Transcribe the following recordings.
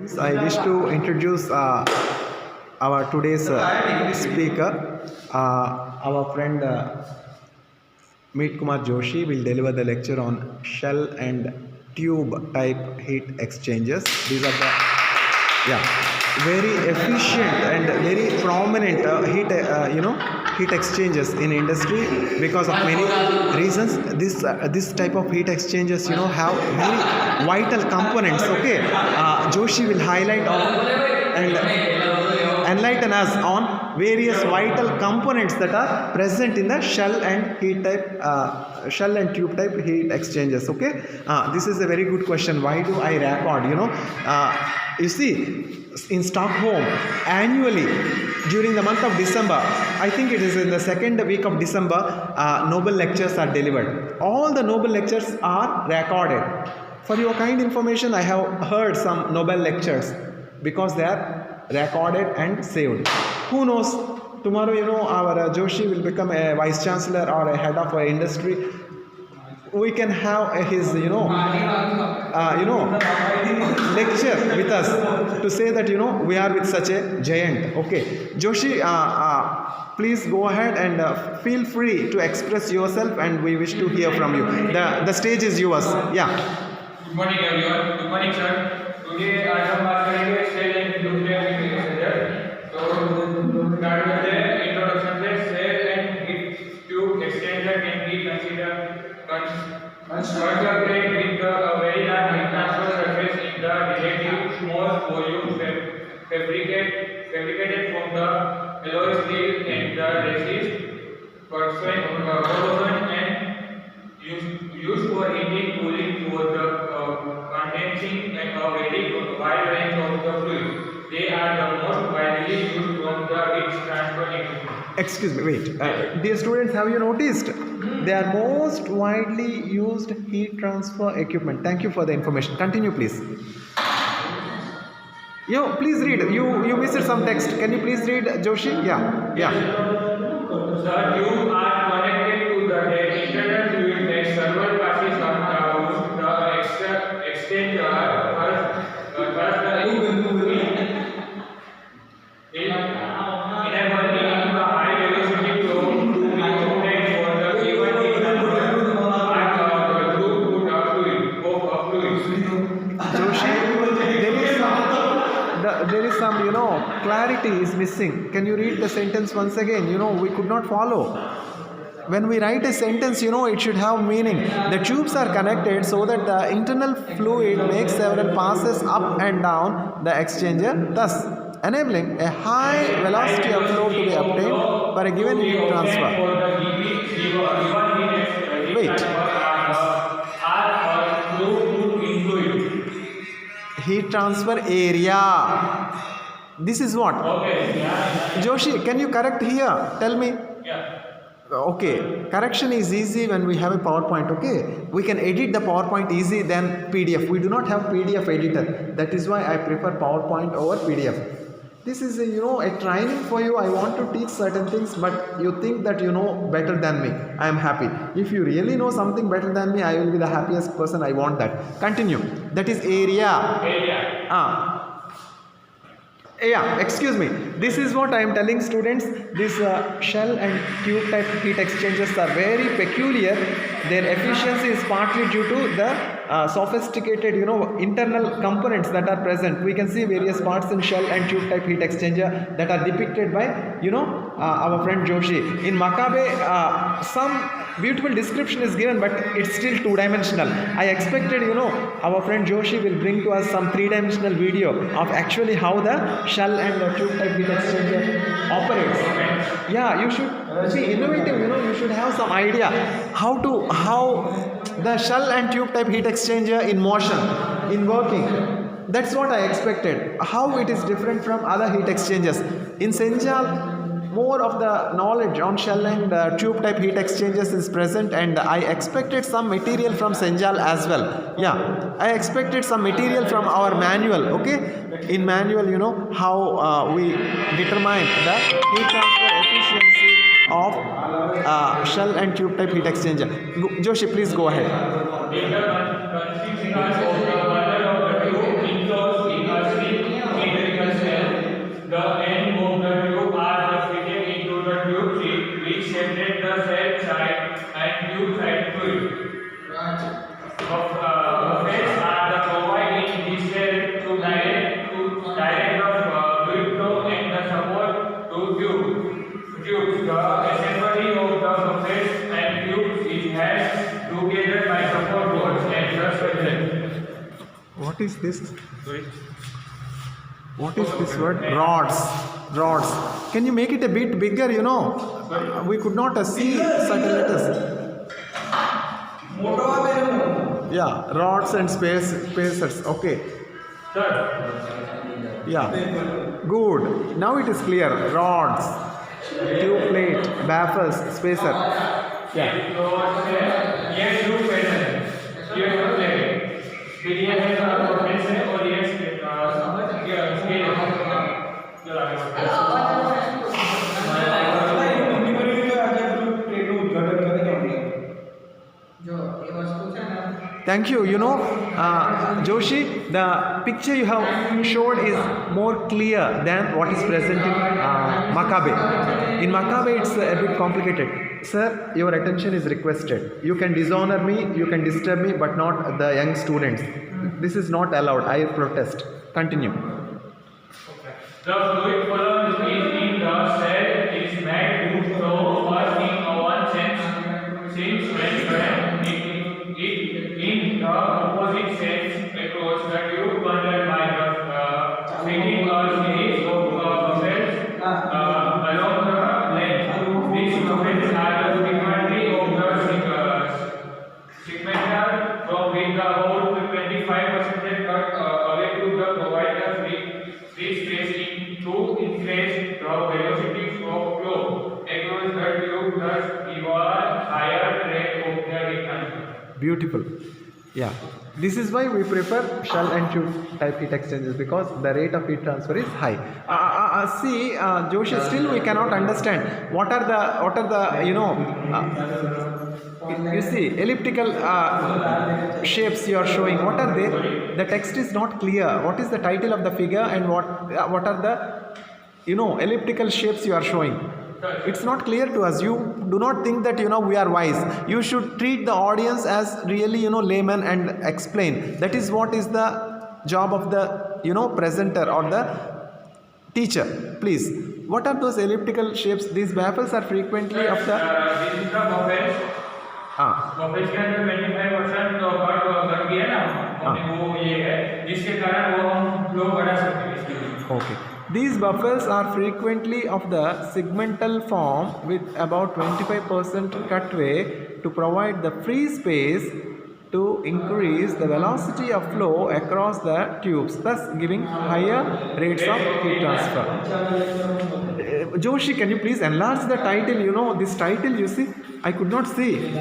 I wish to introduce our today's speaker, our friend Meet Kumar Joshi will deliver the lecture on shell and tube type heat exchangers. These are the very efficient and very prominent heat exchangers in industry because of many reasons. This type of heat exchangers have very vital components. Okay, Joshi will highlight on and enlighten us on various vital components that are present in the shell and tube type heat exchangers. Okay, this is a very good question. Why do I record? You see, in Stockholm annually during the month of December, I think it is in the second week of December, Nobel lectures are delivered. All the Nobel lectures are recorded. For your kind information, I have heard some Nobel lectures because they are recorded and saved. Who knows, tomorrow our Joshi will become a vice chancellor or a head of an industry. We can have his lecture with us to say that we are with such a giant. Okay, Joshi, please go ahead and feel free to express yourself, and we wish to hear from you. The stage is yours. Yeah. Good morning everyone. Good morning sir. Today I am going to shell and nuclear heat exchanger. So start with the introduction. Shell and heat tube exchanger can be considered constructed with a very large heat transfer surface in the relative small volume fabricated from the alloy steel and the resist corrosion and used for heating, cooling, for the condensing and a very wide range of the fluid. They are the most widely used from the heat transfer equipment. Excuse me, wait. Dear students, have you noticed? They are most widely used heat transfer equipment. Thank you for the information. Continue, please. Please read. You missed some text. Can you please read, Joshi? Yeah. The tube are connected to the internal fluid that several passes on the exchanger. There is some, clarity is missing. Can you read the sentence once again? We could not follow. When we write a sentence, it should have meaning. The tubes are connected so that the internal fluid makes several passes up and down the exchanger, thus enabling a high velocity of flow to be obtained for a given heat transfer. Wait. Heat transfer area. This is what? Joshi, can you correct here? Tell me. Okay, correction is easy when we have a PowerPoint. Okay, we can edit the PowerPoint easy than PDF. We do not have PDF editor. That is why I prefer PowerPoint over PDF. This is a training for you. I want to teach certain things, but you think that you know better than me. I am happy. If you really know something better than me, I will be the happiest person. I want that. Continue. That is area. Excuse me. This is what I am telling students. These shell and tube type heat exchangers are very peculiar. Their efficiency is partly due to the sophisticated, internal components that are present. We can see various parts in shell and tube type heat exchanger that are depicted by, our friend Joshi. In Makabe, some beautiful description is given, but it's still two-dimensional. I expected, our friend Joshi will bring to us some three-dimensional video of actually how the shell and the tube type heat exchanger operates. Yeah, you should be innovative. You should have some idea how the shell and tube type heat exchanger in motion, in working. That's what I expected. How it is different from other heat exchangers. In Senjal, more of the knowledge on shell and tube type heat exchangers is present, and I expected some material from Senjal as well. Yeah, I expected some material from our manual. Okay, in manual, how we determine the heat transfer efficiency of shell and tube type heat exchanger. Joshi, please go ahead. is this? Sorry. What is this word? Rods. Rods. Can you make it a bit bigger? We could not see certain letters. Yeah, rods and spacers. Okay. Sir. Yeah. Good. Now it is clear. Rods, tube plate, baffles, spacer. Yeah. ये tube pattern है, ये tube plate है, फिर ये है profess है और ये स्केल जो आगे Thank you. Joshi, the picture you have showed is more clear than what is present in Makabe. In Makabe, it's a bit complicated. Sir, your attention is requested. You can dishonor me, you can disturb me, but not the young students. This is not allowed. I protest. Continue. The fluid column in the cell is made to flow first in one sense, since when current in the opposite sense across the tube bundle by the fitting a series of buffets along the length. These buffets are frequently of the segmental from which the whole 25% cut away to the provide the free space to increase the velocity of flow across the tube, thus give a higher rate of the heat transfer. Beautiful. Yeah. This is why we prefer shell and tube type heat exchangers, because the rate of heat transfer is high. See, Joshi, still we cannot understand what are the you see elliptical shapes you are showing. What are they? The text is not clear. What is the title of the figure and what are the elliptical shapes you are showing? It's not clear to us. You do not think that we are wise. You should treat the audience as really layman and explain. That is what is the job of the presenter or the teacher. Please, what are those elliptical shapes? These baffles are frequently of the This is the buffets. buffets के अंदर 25% तो cut गया ना, हमने वो ये है जिसके कारण वो हम फ्लो बढ़ा सकते हैं इसके लिए. Okay. These buffers are frequently of the segmental form with about 25% cutway to provide the free space to increase the velocity of flow across the tubes, thus giving higher rates of heat transfer. Joshi, can you please enlarge the title? This title, you see, I could not see.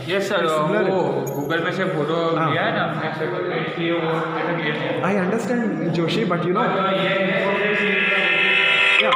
Yes sir, वो Google पे से photo लिया है ना हमने, इसलिए वो ऐसा किया है. I understand, Joshi, but ये yeah.